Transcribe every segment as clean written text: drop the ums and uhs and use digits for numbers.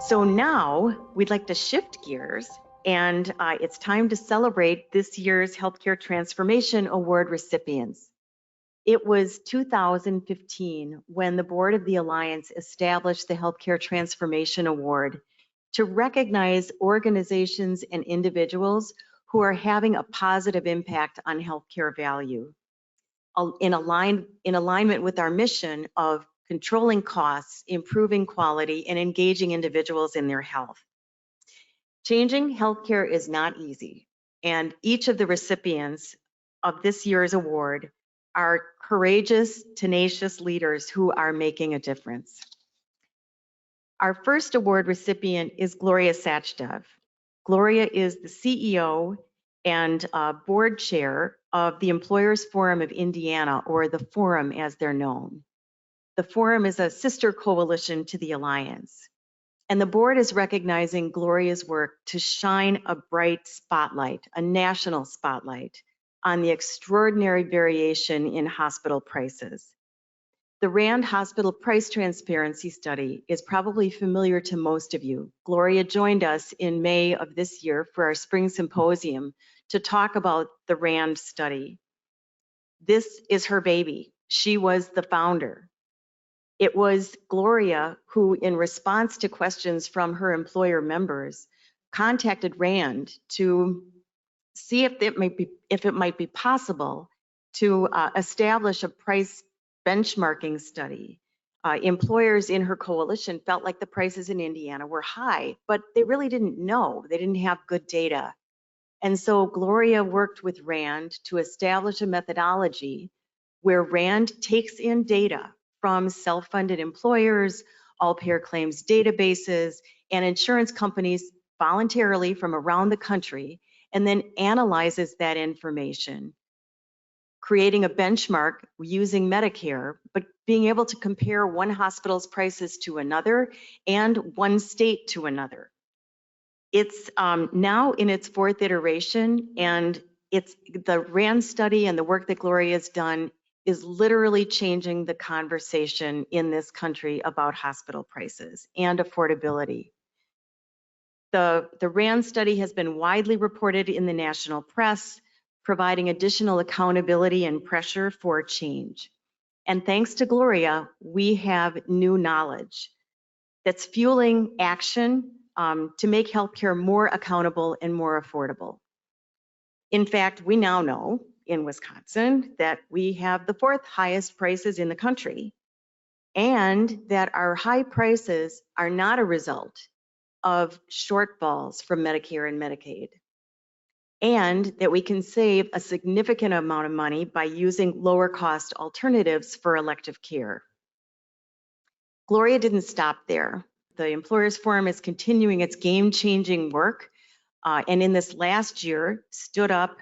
So now we'd like to shift gears, and it's time to celebrate this year's Healthcare Transformation Award recipients. It was 2015 when the board of the Alliance established the Healthcare Transformation Award to recognize organizations and individuals who are having a positive impact on healthcare value, in alignment with our mission of controlling costs, improving quality, and engaging individuals in their health. Changing healthcare is not easy, and each of the recipients of this year's award are courageous, tenacious leaders who are making a difference. Our first award recipient is Gloria Sachdev. Gloria is the CEO and board chair of the Employers Forum of Indiana, or the Forum as they're known. The Forum is a sister coalition to the Alliance. And the board is recognizing Gloria's work to shine a bright spotlight, a national spotlight, on the extraordinary variation in hospital prices. The RAND Hospital Price Transparency Study is probably familiar to most of you. Gloria joined us in May of this year for our spring symposium to talk about the RAND study. This is her baby. She was the founder. It was Gloria who, in response to questions from her employer members, contacted RAND to see if it might be possible to establish a price benchmarking study. Employers in her coalition felt like the prices in Indiana were high, but they really didn't know. They didn't have good data. And so Gloria worked with RAND to establish a methodology where RAND takes in data from self-funded employers, all-payer claims databases, and insurance companies voluntarily from around the country, and then analyzes that information, creating a benchmark using Medicare, but being able to compare one hospital's prices to another and one state to another. It's now in its fourth iteration, and it's the RAND study and the work that Gloria has done is literally changing the conversation in this country about hospital prices and affordability. The RAND study has been widely reported in the national press, providing additional accountability and pressure for change. And thanks to Gloria, we have new knowledge that's fueling action to make healthcare more accountable and more affordable. In fact, we now know in Wisconsin that we have the fourth highest prices in the country, and that our high prices are not a result of shortfalls from Medicare and Medicaid, and that we can save a significant amount of money by using lower cost alternatives for elective care. Gloria didn't stop there. The Employers Forum is continuing its game-changing work, and in this last year stood up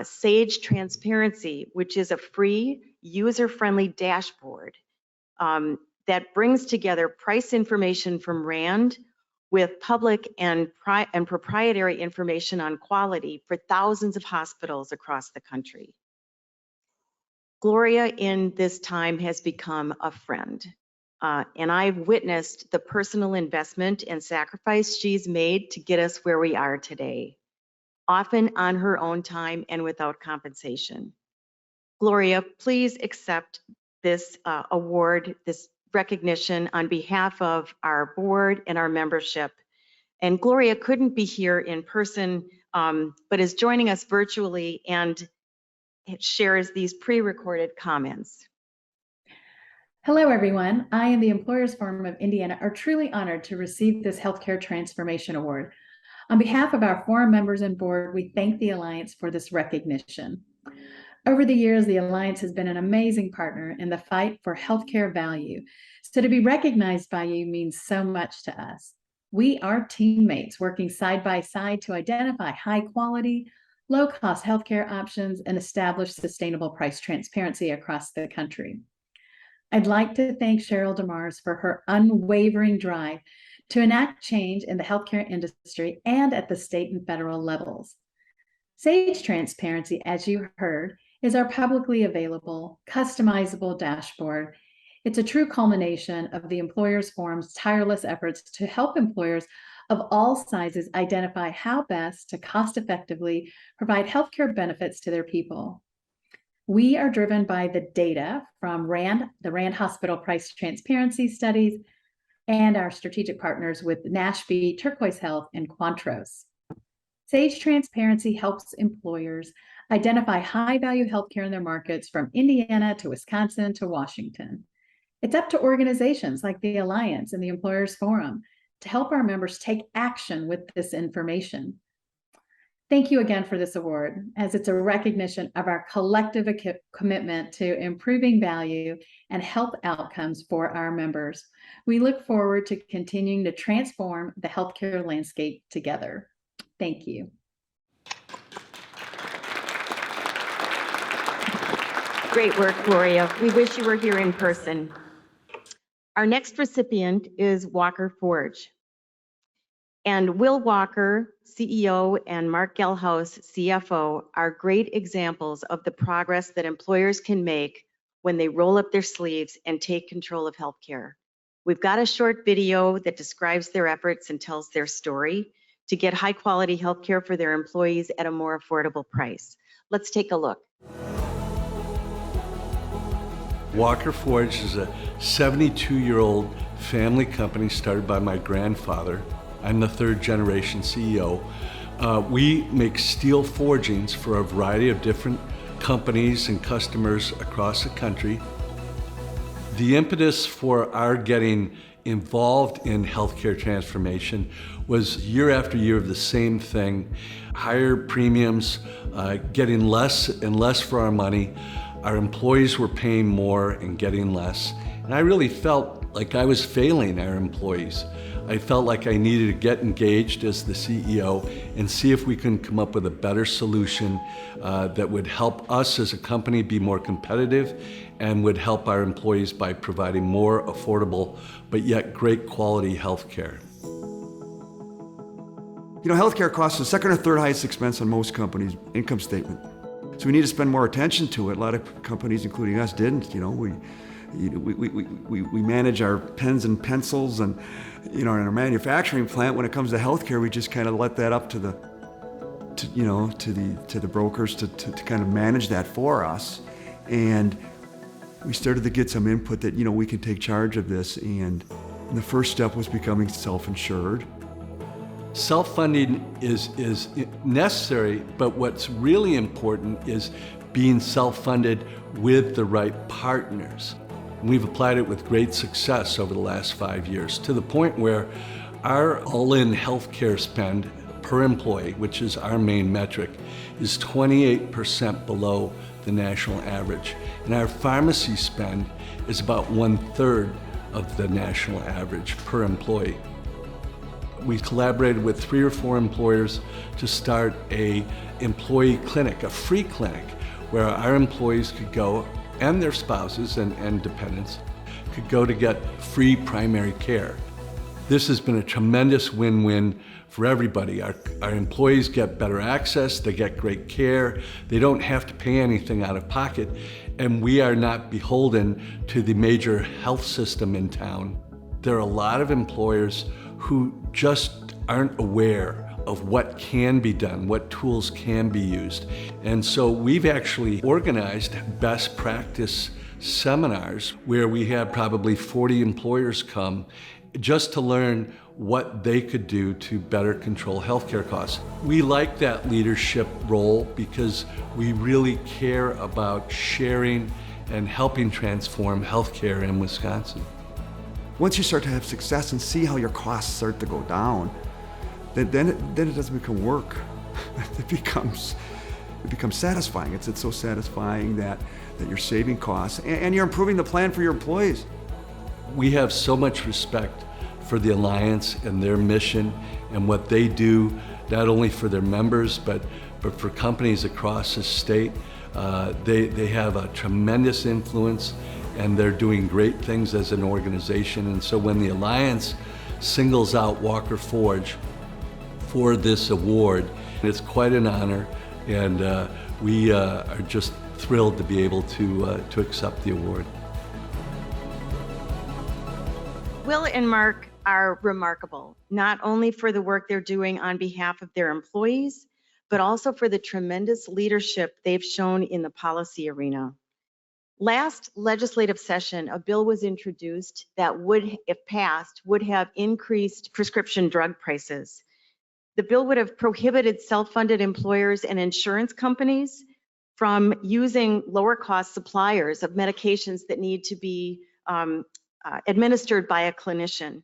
Sage Transparency, which is a free, user-friendly dashboard that brings together price information from RAND with public and proprietary information on quality for thousands of hospitals across the country. Gloria in this time has become a friend, and I've witnessed the personal investment and sacrifice she's made to get us where we are today, often on her own time and without compensation. Gloria, please accept this award, this recognition on behalf of our board and our membership. And Gloria couldn't be here in person, but is joining us virtually and shares these pre-recorded comments. Hello, everyone. I and the Employers Forum of Indiana are truly honored to receive this Healthcare Transformation Award. On behalf of our forum members and board, we thank the Alliance for this recognition. Over the years, the Alliance has been an amazing partner in the fight for healthcare value. So to be recognized by you means so much to us. We are teammates working side by side to identify high quality, low-cost healthcare options and establish sustainable price transparency across the country. I'd like to thank Cheryl DeMars for her unwavering drive to enact change in the healthcare industry and at the state and federal levels. Sage Transparency, as you heard, is our publicly available, customizable dashboard. It's a true culmination of the Employers Forum's tireless efforts to help employers of all sizes identify how best to cost-effectively provide healthcare benefits to their people. We are driven by the data from the RAND Hospital Price Transparency Studies, and our strategic partners with Nashby, Turquoise Health, and Quantros. Sage Transparency helps employers identify high-value healthcare in their markets from Indiana to Wisconsin to Washington. It's up to organizations like the Alliance and the Employers Forum to help our members take action with this information. Thank you again for this award, as it's a recognition of our collective commitment to improving value and health outcomes for our members. We look forward to continuing to transform the healthcare landscape together. Thank you. Great work, Gloria. We wish you were here in person. Our next recipient is Walker Forge. And Will Walker, CEO, and Mark Gelhaus, CFO, are great examples of the progress that employers can make when they roll up their sleeves and take control of healthcare. We've got a short video that describes their efforts and tells their story to get high quality healthcare for their employees at a more affordable price. Let's take a look. Walker Forge is a 72-year-old family company started by my grandfather. I'm the third generation CEO. We make steel forgings for a variety of different companies and customers across the country. The impetus for our getting involved in healthcare transformation was year after year of the same thing: higher premiums, getting less and less for our money. Our employees were paying more and getting less. And I really felt like I was failing our employees. I felt like I needed to get engaged as the CEO and see if we can come up with a better solution that would help us as a company be more competitive and would help our employees by providing more affordable but yet great quality health care. You know, healthcare costs the second or third highest expense on most companies' income statement. So we need to spend more attention to it. A lot of companies, including us, didn't. You know, we manage our pens and pencils, and in our manufacturing plant, when it comes to healthcare, we just kind of let that up to the brokers to kind of manage that for us. And we started to get some input that we can take charge of this. And the first step was becoming self-insured. Self-funding is necessary, but what's really important is being self-funded with the right partners. We've applied it with great success over the last 5 years, to the point where our all-in healthcare spend per employee, which is our main metric, is 28% below the national average. And our pharmacy spend is about 1/3 of the national average per employee. We collaborated with 3 or 4 employers to start a employee clinic, a free clinic, where our employees could go, and their spouses and dependents could go to get free primary care. This has been a tremendous win-win for everybody. Our employees get better access, they get great care, they don't have to pay anything out of pocket, and we are not beholden to the major health system in town. There are a lot of employers who just aren't aware of what can be done, what tools can be used. And so we've actually organized best practice seminars where we have probably 40 employers come just to learn what they could do to better control healthcare costs. We like that leadership role because we really care about sharing and helping transform healthcare in Wisconsin. Once you start to have success and see how your costs start to go down, then it doesn't become work. It becomes satisfying. It's so satisfying that you're saving costs and you're improving the plan for your employees. We have so much respect for the Alliance and their mission and what they do, not only for their members, but for companies across the state. They have a tremendous influence, and they're doing great things as an organization. And so when the Alliance singles out Walker Forge for this award, it's quite an honor, and we are just thrilled to be able to accept the award. Will and Mark are remarkable, not only for the work they're doing on behalf of their employees, but also for the tremendous leadership they've shown in the policy arena. Last legislative session, a bill was introduced that would, if passed, would have increased prescription drug prices. The bill would have prohibited self-funded employers and insurance companies from using lower cost suppliers of medications that need to be administered by a clinician.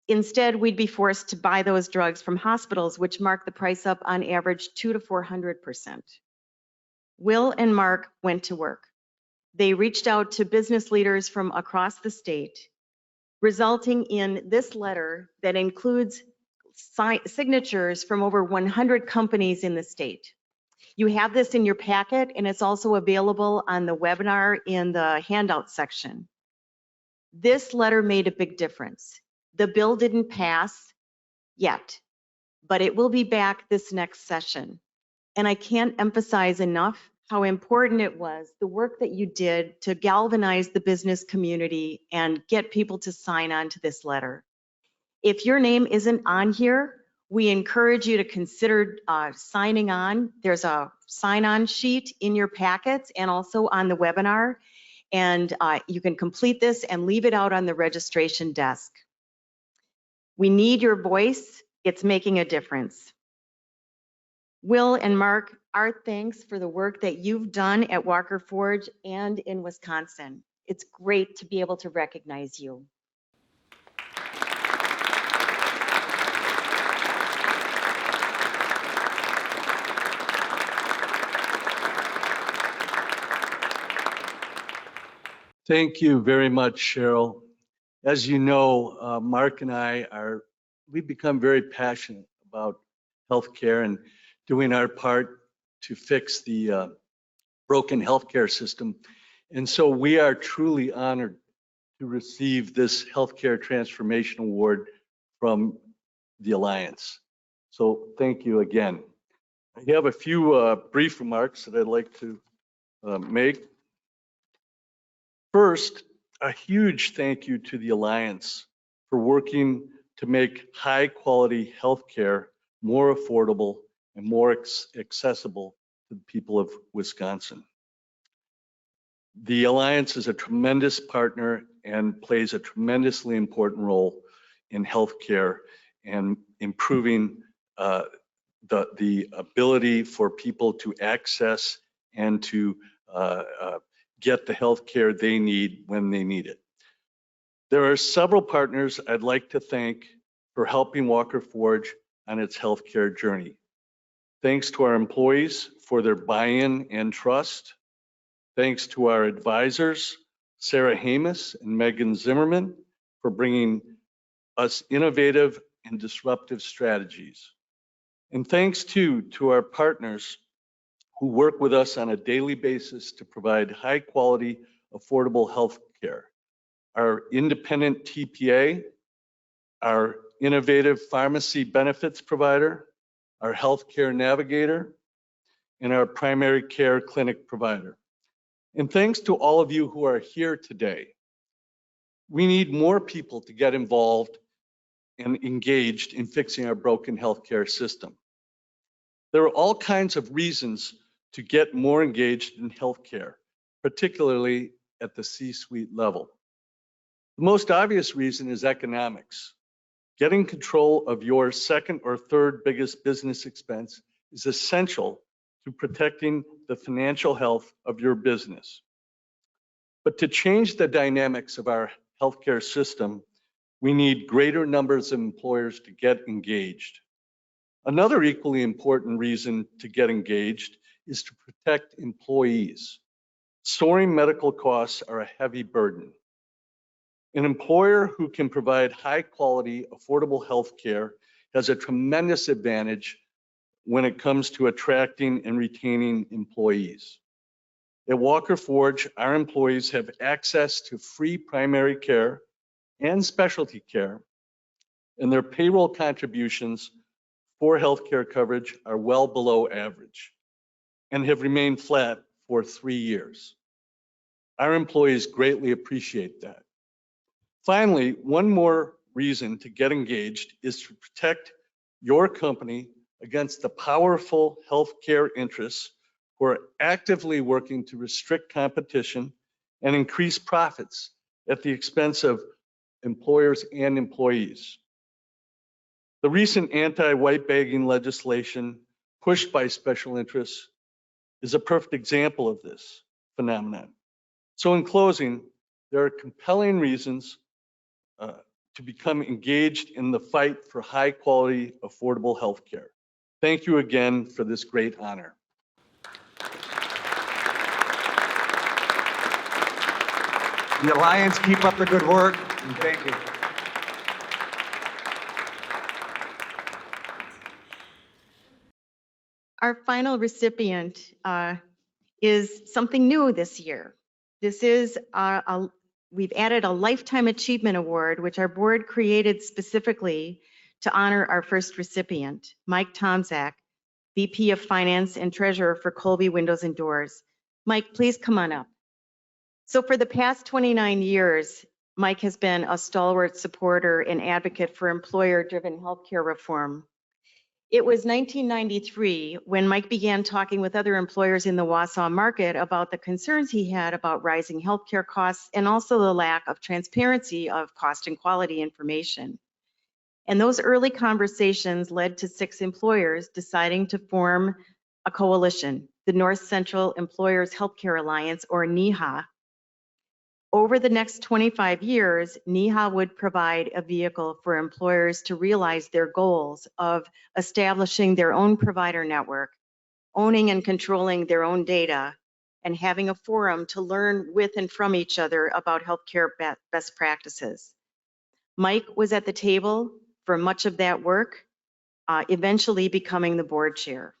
Instead, we'd be forced to buy those drugs from hospitals, which mark the price up on average 200 to 400%. Will and Mark went to work. They reached out to business leaders from across the state, resulting in this letter that includes signatures from over 100 companies in the state. You have this in your packet, and it's also available on the webinar in the handout section. This letter made a big difference. The bill didn't pass yet, but it will be back this next session. And I can't emphasize enough how important it was, the work that you did to galvanize the business community and get people to sign on to this letter. If your name isn't on here, we encourage you to consider signing on. There's a sign-on sheet in your packets and also on the webinar. And you can complete this and leave it out on the registration desk. We need your voice. It's making a difference. Will and Mark, our thanks for the work that you've done at Walker Forge and in Wisconsin. It's great to be able to recognize you. Thank you very much, Cheryl. As you know, Mark and we've become very passionate about healthcare and doing our part to fix the broken healthcare system. And so we are truly honored to receive this Healthcare Transformation Award from the Alliance. So thank you again. I have a few brief remarks that I'd like to make. First, a huge thank you to the Alliance for working to make high quality healthcare more affordable and more accessible to the people of Wisconsin. The Alliance is a tremendous partner and plays a tremendously important role in healthcare and improving the ability for people to access and to get the health care they need when they need it. There are several partners I'd like to thank for helping Walker Forge on its healthcare journey. Thanks to our employees for their buy-in and trust. Thanks to our advisors, Sarah Hamas and Megan Zimmerman, for bringing us innovative and disruptive strategies. And thanks to our partners who work with us on a daily basis to provide high quality, affordable health care. Our independent TPA, our innovative pharmacy benefits provider, our healthcare navigator, and our primary care clinic provider. And thanks to all of you who are here today. We need more people to get involved and engaged in fixing our broken healthcare system. There are all kinds of reasons to get more engaged in healthcare, particularly at the C-suite level. The most obvious reason is economics. Getting control of your second or third biggest business expense is essential to protecting the financial health of your business. But to change the dynamics of our healthcare system, we need greater numbers of employers to get engaged. Another equally important reason to get engaged is to protect employees. Soaring medical costs are a heavy burden. An employer who can provide high quality, affordable health care has a tremendous advantage when it comes to attracting and retaining employees. At Walker Forge, our employees have access to free primary care and specialty care, and their payroll contributions for healthcare coverage are well below average and have remained flat for 3 years. Our employees greatly appreciate that. Finally, one more reason to get engaged is to protect your company against the powerful healthcare interests who are actively working to restrict competition and increase profits at the expense of employers and employees. The recent anti-white bagging legislation pushed by special interests is a perfect example of this phenomenon. So in closing, there are compelling reasons to become engaged in the fight for high quality, affordable health care. Thank you again for this great honor. The Alliance, keep up the good work, and thank you. Our final recipient is something new this year. This is we've added a Lifetime Achievement Award, which our board created specifically to honor our first recipient, Mike Tomczak, VP of Finance and Treasurer for Colby Windows and Doors. Mike, please come on up. So for the past 29 years, Mike has been a stalwart supporter and advocate for employer-driven healthcare reform. It was 1993 when Mike began talking with other employers in the Wausau market about the concerns he had about rising healthcare costs and also the lack of transparency of cost and quality information. And those early conversations led to 6 employers deciding to form a coalition, the North Central Employers Healthcare Alliance, or NEHA. Over the next 25 years, NEHA would provide a vehicle for employers to realize their goals of establishing their own provider network, owning and controlling their own data, and having a forum to learn with and from each other about healthcare best practices. Mike was at the table for much of that work, eventually becoming the board chair.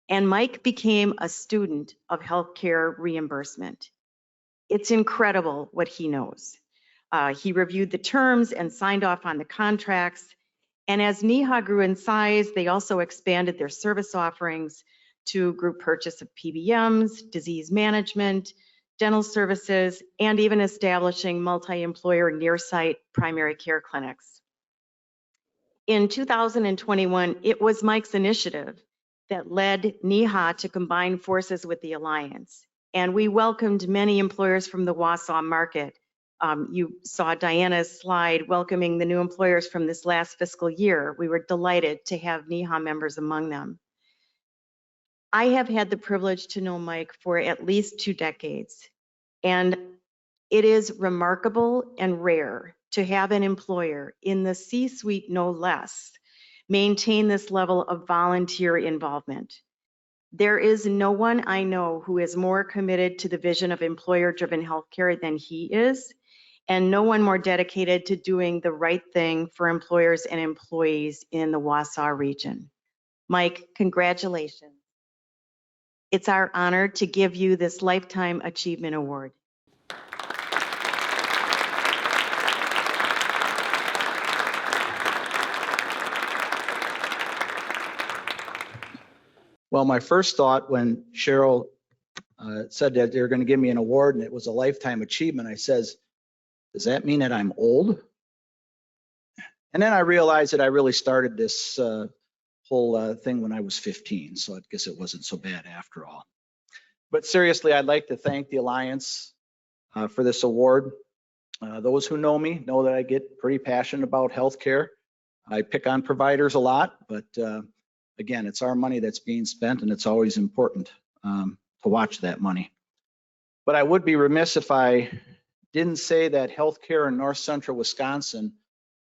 And Mike became a student of healthcare reimbursement. It's incredible what he knows. He reviewed the terms and signed off on the contracts. And as NEHA grew in size, they also expanded their service offerings to group purchase of PBMs, disease management, dental services, and even establishing multi-employer near-site primary care clinics. In 2021, it was Mike's initiative that led NEHA to combine forces with the Alliance. And we welcomed many employers from the Wausau market. You saw Diana's slide welcoming the new employers from this last fiscal year. We were delighted to have NEHA members among them. I have had the privilege to know Mike for at least 2 decades, and it is remarkable and rare to have an employer in the C-suite, no less, maintain this level of volunteer involvement. There is no one I know who is more committed to the vision of employer-driven healthcare than he is, and no one more dedicated to doing the right thing for employers and employees in the Wausau region. Mike, congratulations. It's our honor to give you this Lifetime Achievement Award. Well, my first thought when Cheryl said that they were going to give me an award and it was a lifetime achievement, I says, does that mean that I'm old? And then I realized that I really started this whole thing when I was 15, so I guess it wasn't so bad after all. But seriously, I'd like to thank the Alliance for this award. Those who know me know that I get pretty passionate about healthcare. I pick on providers a lot, but again, it's our money that's being spent, and it's always important to watch that money. But I would be remiss if I didn't say that healthcare in North Central Wisconsin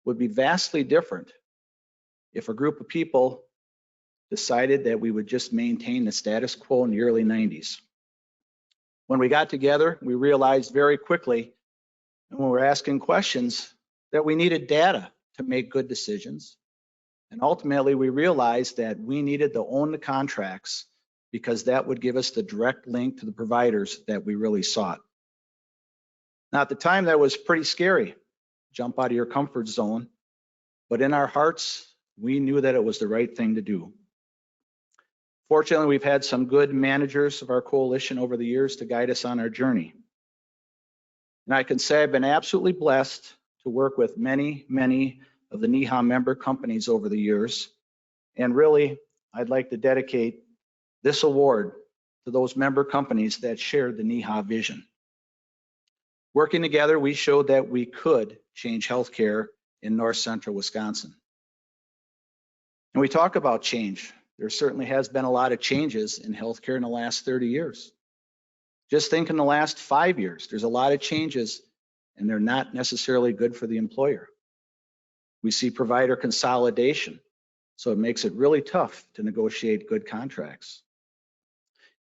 would be vastly different if a group of people decided that we would just maintain the status quo in the early 90s. When we got together, we realized very quickly, and when we were asking questions, that we needed data to make good decisions. And ultimately, we realized that we needed to own the contracts because that would give us the direct link to the providers that we really sought. Now, at the time, that was pretty scary, jump out of your comfort zone, but in our hearts, we knew that it was the right thing to do. Fortunately, we've had some good managers of our coalition over the years to guide us on our journey. And I can say I've been absolutely blessed to work with many, many of the NEHA member companies over the years. And really, I'd like to dedicate this award to those member companies that shared the NEHA vision. Working together, we showed that we could change healthcare in North Central Wisconsin. And we talk about change. There certainly has been a lot of changes in healthcare in the last 30 years. Just think in the last 5 years, there's a lot of changes and they're not necessarily good for the employer. We see provider consolidation, so it makes it really tough to negotiate good contracts.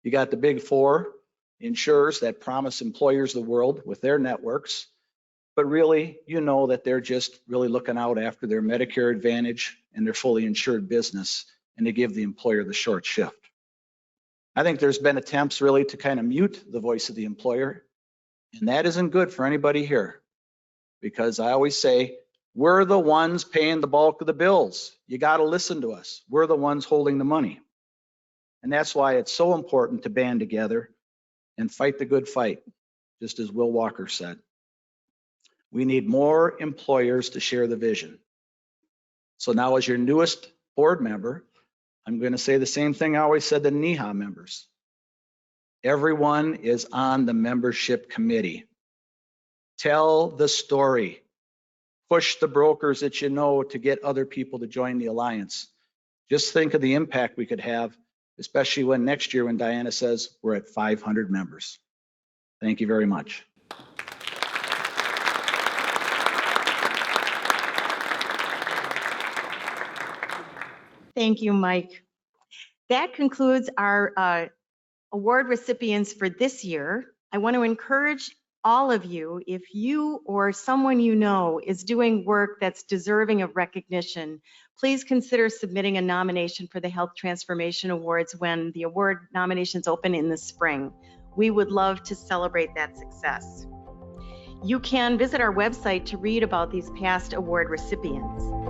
You got the big four insurers that promise employers the world with their networks, but really, you know that they're just really looking out after their Medicare Advantage and their fully insured business, and they give the employer the short shift. I think there's been attempts really to kind of mute the voice of the employer, and that isn't good for anybody here, because I always say, we're the ones paying the bulk of the bills. You got to listen to us. We're the ones holding the money. And that's why it's so important to band together and fight the good fight, just as Will Walker said. We need more employers to share the vision. So now, as your newest board member, I'm going to say the same thing I always said to NEHA members. Everyone is on the membership committee. Tell the story. Push the brokers that you know to get other people to join the alliance. Just think of the impact we could have, especially when next year when Diana says we're at 500 members. Thank you very much. Thank you, Mike. That concludes our award recipients for this year. I want to encourage all of you, if you or someone you know is doing work that's deserving of recognition, please consider submitting a nomination for the Health Transformation Awards when the award nominations open in the spring. We would love to celebrate that success. You can visit our website to read about these past award recipients.